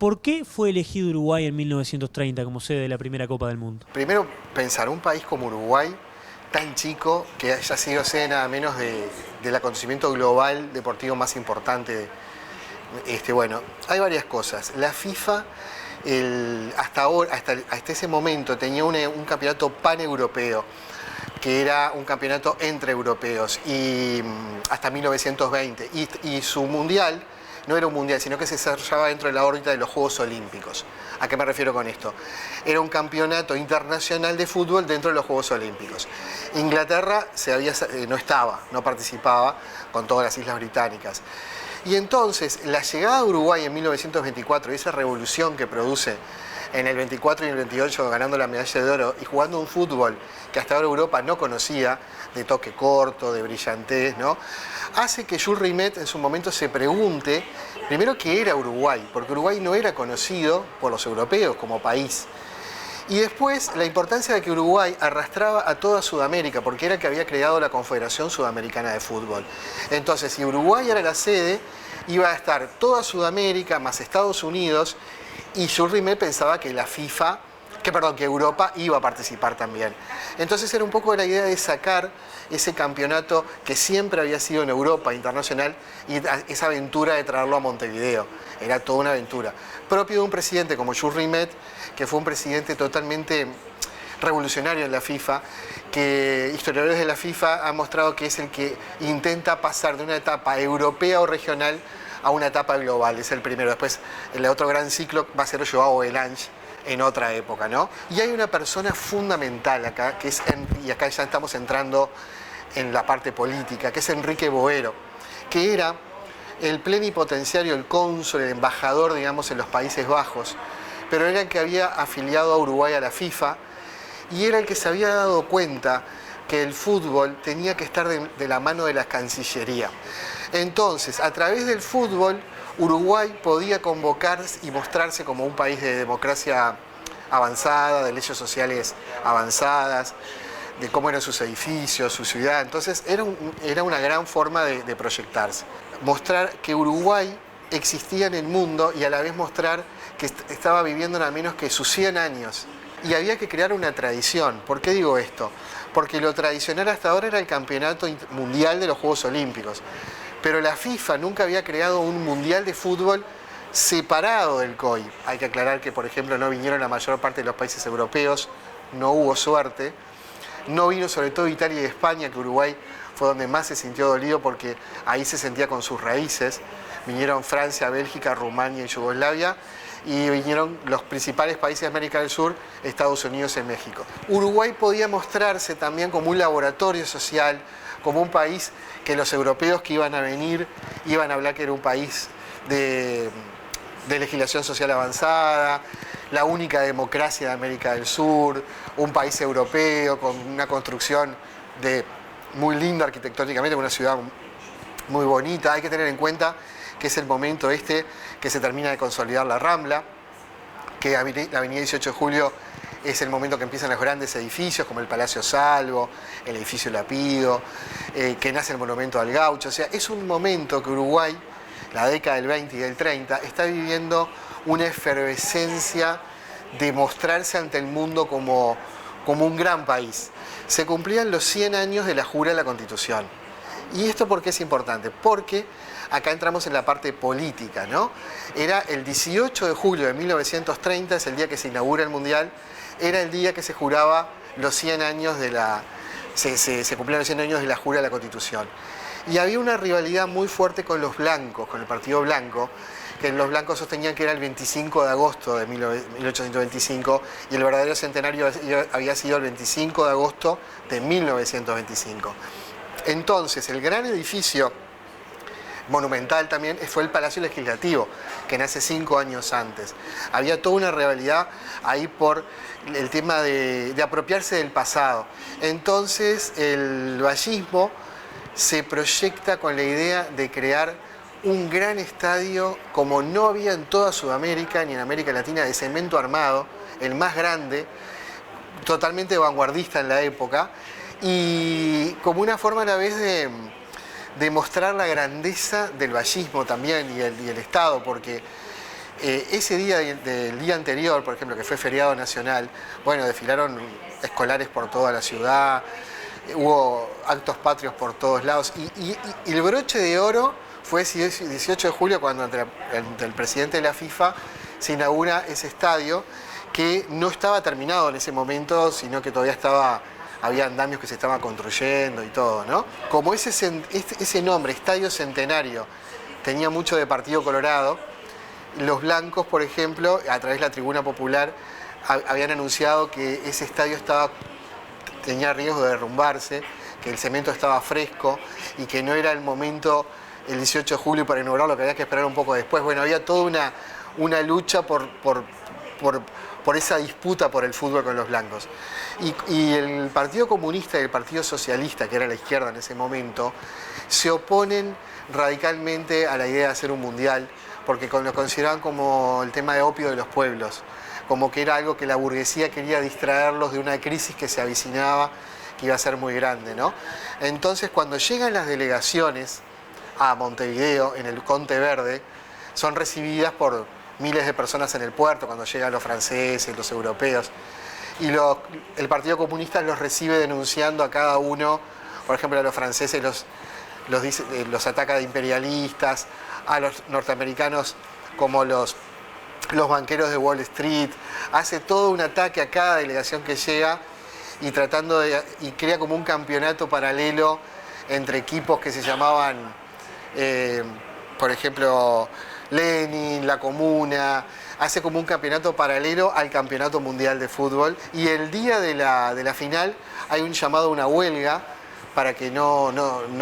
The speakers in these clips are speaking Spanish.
¿por qué fue elegido Uruguay en 1930 como sede de la primera Copa del Mundo? Primero, pensar, un país como Uruguay, tan chico, que haya sido sede nada menos del acontecimiento global deportivo más importante. Bueno, hay varias cosas. La FIFA, hasta ahora, hasta ese momento, tenía un campeonato paneuropeo, que era un campeonato entre europeos, y hasta 1920. Y su mundial no era un mundial, sino que se desarrollaba dentro de la órbita de los Juegos Olímpicos. ¿A qué me refiero con esto? Era un campeonato internacional de fútbol dentro de los Juegos Olímpicos. Inglaterra no participaba con todas las islas británicas. Y entonces, la llegada a Uruguay en 1924 y esa revolución que produce en el 24 y el 28 ganando la medalla de oro y jugando un fútbol que hasta ahora Europa no conocía, de toque corto, de brillantez, ¿no?, hace que Jules Rimet en su momento se pregunte, primero, qué era Uruguay, porque Uruguay no era conocido por los europeos como país. Y después, la importancia de que Uruguay arrastraba a toda Sudamérica, porque era el que había creado la Confederación Sudamericana de Fútbol. Entonces, si Uruguay era la sede, iba a estar toda Sudamérica más Estados Unidos, y Jules Rimet pensaba que que Europa iba a participar también. Entonces era un poco la idea de sacar ese campeonato que siempre había sido en Europa internacional y esa aventura de traerlo a Montevideo. Era toda una aventura. Propio de un presidente como Jules Rimet, que fue un presidente totalmente revolucionario en la FIFA, que historiadores de la FIFA han mostrado que es el que intenta pasar de una etapa europea o regional a una etapa global. Es el primero. Después, el otro gran ciclo va a ser Joao Belange en otra época, ¿no? Y hay una persona fundamental acá, y acá ya estamos entrando en la parte política, que es Enrique Boero, que era el plenipotenciario, el cónsul, el embajador, digamos, en los Países Bajos, pero era el que había afiliado a Uruguay a la FIFA y era el que se había dado cuenta que el fútbol tenía que estar de la mano de la Cancillería. Entonces, a través del fútbol, Uruguay podía convocarse y mostrarse como un país de democracia avanzada, de leyes sociales avanzadas, de cómo eran sus edificios, su ciudad. Entonces era una gran forma de proyectarse. Mostrar que Uruguay existía en el mundo y a la vez mostrar que estaba viviendo nada menos que sus 100 años. Y había que crear una tradición. ¿Por qué digo esto? Porque lo tradicional hasta ahora era el campeonato mundial de los Juegos Olímpicos. Pero la FIFA nunca había creado un mundial de fútbol separado del COI. Hay que aclarar que, por ejemplo, no vinieron la mayor parte de los países europeos, no hubo suerte. No vino sobre todo Italia y España, que Uruguay fue donde más se sintió dolido porque ahí se sentía con sus raíces. Vinieron Francia, Bélgica, Rumania y Yugoslavia, y vinieron los principales países de América del Sur, Estados Unidos y México. Uruguay podía mostrarse también como un laboratorio social, como un país que los europeos que iban a venir iban a hablar que era un país de legislación social avanzada, la única democracia de América del Sur, un país europeo con una construcción muy linda arquitectónicamente, una ciudad muy bonita. Hay que tener en cuenta que es el momento que se termina de consolidar la Rambla, que la avenida 18 de Julio es el momento que empiezan los grandes edificios como el Palacio Salvo, el edificio Lapido, que nace el Monumento al Gaucho. O sea, es un momento que Uruguay, la década del 20 y del 30, está viviendo una efervescencia de mostrarse ante el mundo como un gran país. Se cumplían los 100 años de la jura de la Constitución. ¿Y esto por qué es importante? Porque acá entramos en la parte política, ¿no? Era el 18 de julio de 1930, es el día que se inaugura el Mundial, era el día que se juraba los 100 años se cumplían los 100 años de la jura de la Constitución. Y había una rivalidad muy fuerte con los blancos, con el Partido Blanco, que los blancos sostenían que era el 25 de agosto de 1825 y el verdadero centenario había sido el 25 de agosto de 1925. Entonces, el gran edificio monumental también fue el Palacio Legislativo, que nace 5 años antes. Había toda una rivalidad ahí por el tema de apropiarse del pasado. Entonces, el vallismo se proyecta con la idea de crear un gran estadio como no había en toda Sudamérica ni en América Latina, de cemento armado, el más grande, totalmente vanguardista en la época, y como una forma a la vez de mostrar la grandeza del vallismo también y el Estado, porque Ese día del día anterior, por ejemplo, que fue feriado nacional, bueno, desfilaron escolares por toda la ciudad, hubo actos patrios por todos lados, y el broche de oro fue el 18 de julio cuando ante el presidente de la FIFA se inaugura ese estadio que no estaba terminado en ese momento, sino que todavía había andamios que se estaban construyendo y todo, ¿no? Como ese nombre, Estadio Centenario, tenía mucho de Partido Colorado, los blancos, por ejemplo, a través de la Tribuna Popular, habían anunciado que ese estadio tenía riesgo de derrumbarse, que el cemento estaba fresco y que no era el momento, el 18 de julio, para inaugurarlo, que había que esperar un poco después. Bueno, había toda una lucha por esa disputa por el fútbol con los blancos. Y el Partido Comunista y el Partido Socialista, que era la izquierda en ese momento, se oponen radicalmente a la idea de hacer un mundial, porque lo consideraban como el tema de opio de los pueblos, como que era algo que la burguesía quería distraerlos de una crisis que se avicinaba, que iba a ser muy grande, ¿no? Entonces, cuando llegan las delegaciones a Montevideo, en el Conte Verde, son recibidas por miles de personas en el puerto, cuando llegan los franceses, los europeos, y el Partido Comunista los recibe denunciando a cada uno. Por ejemplo, a los franceses los ataca de imperialistas, a los norteamericanos como los banqueros de Wall Street, hace todo un ataque a cada delegación que llega y crea como un campeonato paralelo entre equipos que se llamaban, por ejemplo, Lenin, La Comuna, hace como un campeonato paralelo al campeonato mundial de fútbol, y el día de la final hay un llamado a una huelga para que no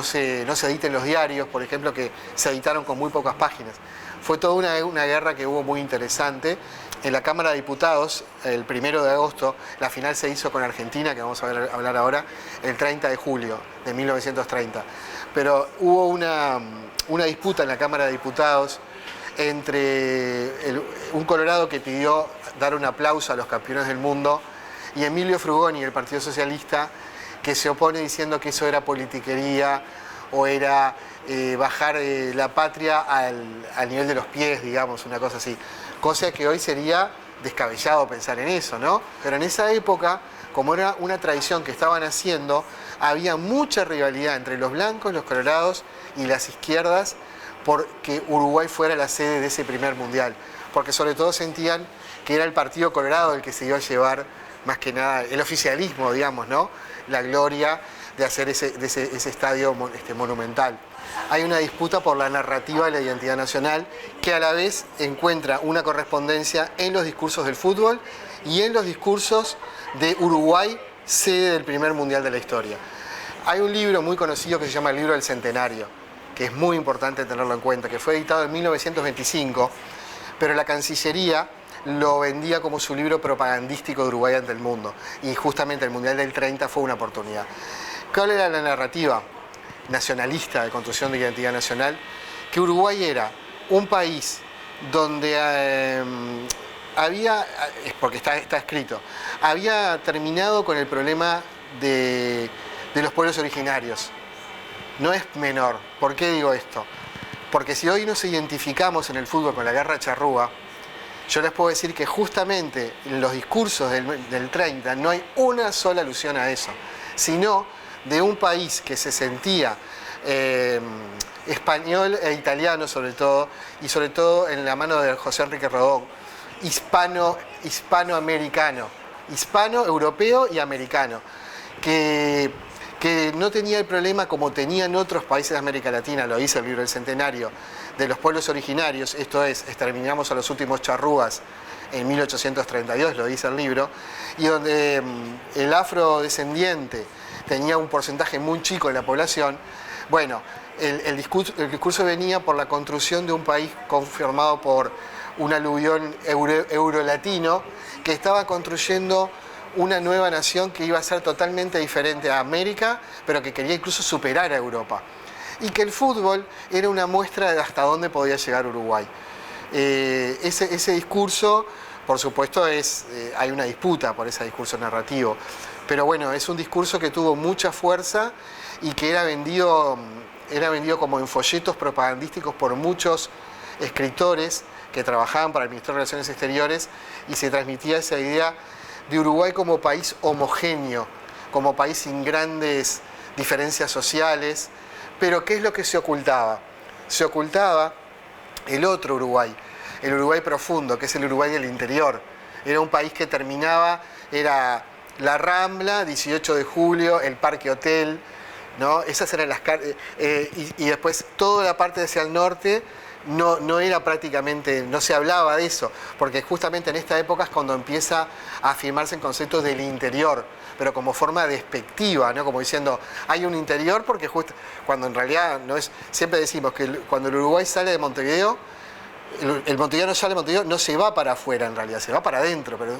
se editen los diarios, por ejemplo, que se editaron con muy pocas páginas. Fue toda una guerra que hubo muy interesante. En la Cámara de Diputados, el 1 de agosto, la final se hizo con Argentina, que vamos a hablar ahora, el 30 de julio de 1930. Pero hubo una disputa en la Cámara de Diputados entre un colorado que pidió dar un aplauso a los campeones del mundo y Emilio Frugoni, el Partido Socialista, que se opone diciendo que eso era politiquería o era bajar la patria al nivel de los pies, digamos, una cosa así. Cosa que hoy sería descabellado pensar en eso, ¿no? Pero en esa época, como era una tradición que estaban haciendo, había mucha rivalidad entre los blancos, los colorados y las izquierdas porque Uruguay fuera la sede de ese primer mundial. Porque sobre todo sentían que era el Partido Colorado el que se iba a llevar más que nada el oficialismo, digamos, ¿no? La gloria de hacer ese estadio monumental. Hay una disputa por la narrativa de la identidad nacional que a la vez encuentra una correspondencia en los discursos del fútbol y en los discursos de Uruguay, sede del primer mundial de la historia. Hay un libro muy conocido que se llama el Libro del Centenario, que es muy importante tenerlo en cuenta, que fue editado en 1925, pero la Cancillería lo vendía como su libro propagandístico de Uruguay ante el mundo. Y justamente el Mundial del 30 fue una oportunidad. ¿Cuál era la narrativa nacionalista de construcción de identidad nacional? Que Uruguay era un país donde porque está escrito, había terminado con el problema de los pueblos originarios. No es menor. ¿Por qué digo esto? Porque si hoy nos identificamos en el fútbol con la guerra charrúa, yo les puedo decir que justamente en los discursos del 30 no hay una sola alusión a eso, sino de un país que se sentía español e italiano sobre todo, y sobre todo en la mano de José Enrique Rodó, hispanoamericano, hispano, europeo y americano, que no tenía el problema como tenían otros países de América Latina, lo dice el Libro del Centenario, de los pueblos originarios, esto es, exterminamos a los últimos charrúas en 1832, lo dice el libro, y donde el afrodescendiente tenía un porcentaje muy chico de la población. Bueno, el discurso venía por la construcción de un país conformado por un aluvión eurolatino que estaba construyendo una nueva nación que iba a ser totalmente diferente a América, pero que quería incluso superar a Europa. Y que el fútbol era una muestra de hasta dónde podía llegar Uruguay. Ese discurso, por supuesto, hay una disputa por ese discurso narrativo, pero bueno, es un discurso que tuvo mucha fuerza y que era vendido como en folletos propagandísticos por muchos escritores que trabajaban para el Ministerio de Relaciones Exteriores y se transmitía esa idea de Uruguay como país homogéneo, como país sin grandes diferencias sociales. Pero ¿qué es lo que se ocultaba? Se ocultaba el otro Uruguay, el Uruguay profundo, que es el Uruguay del interior. Era un país que terminaba, era la Rambla, 18 de julio, el Parque Hotel, ¿no? Esas eran las y después toda la parte hacia el norte no era prácticamente, no se hablaba de eso, porque justamente en esta época es cuando empieza a afirmarse en conceptos del interior, pero como forma despectiva, ¿no? Como diciendo, hay un interior, porque justo cuando en realidad no es, siempre decimos que cuando el Uruguay sale de Montevideo, el montevideano sale de Montevideo, no se va para afuera en realidad, se va para adentro, pero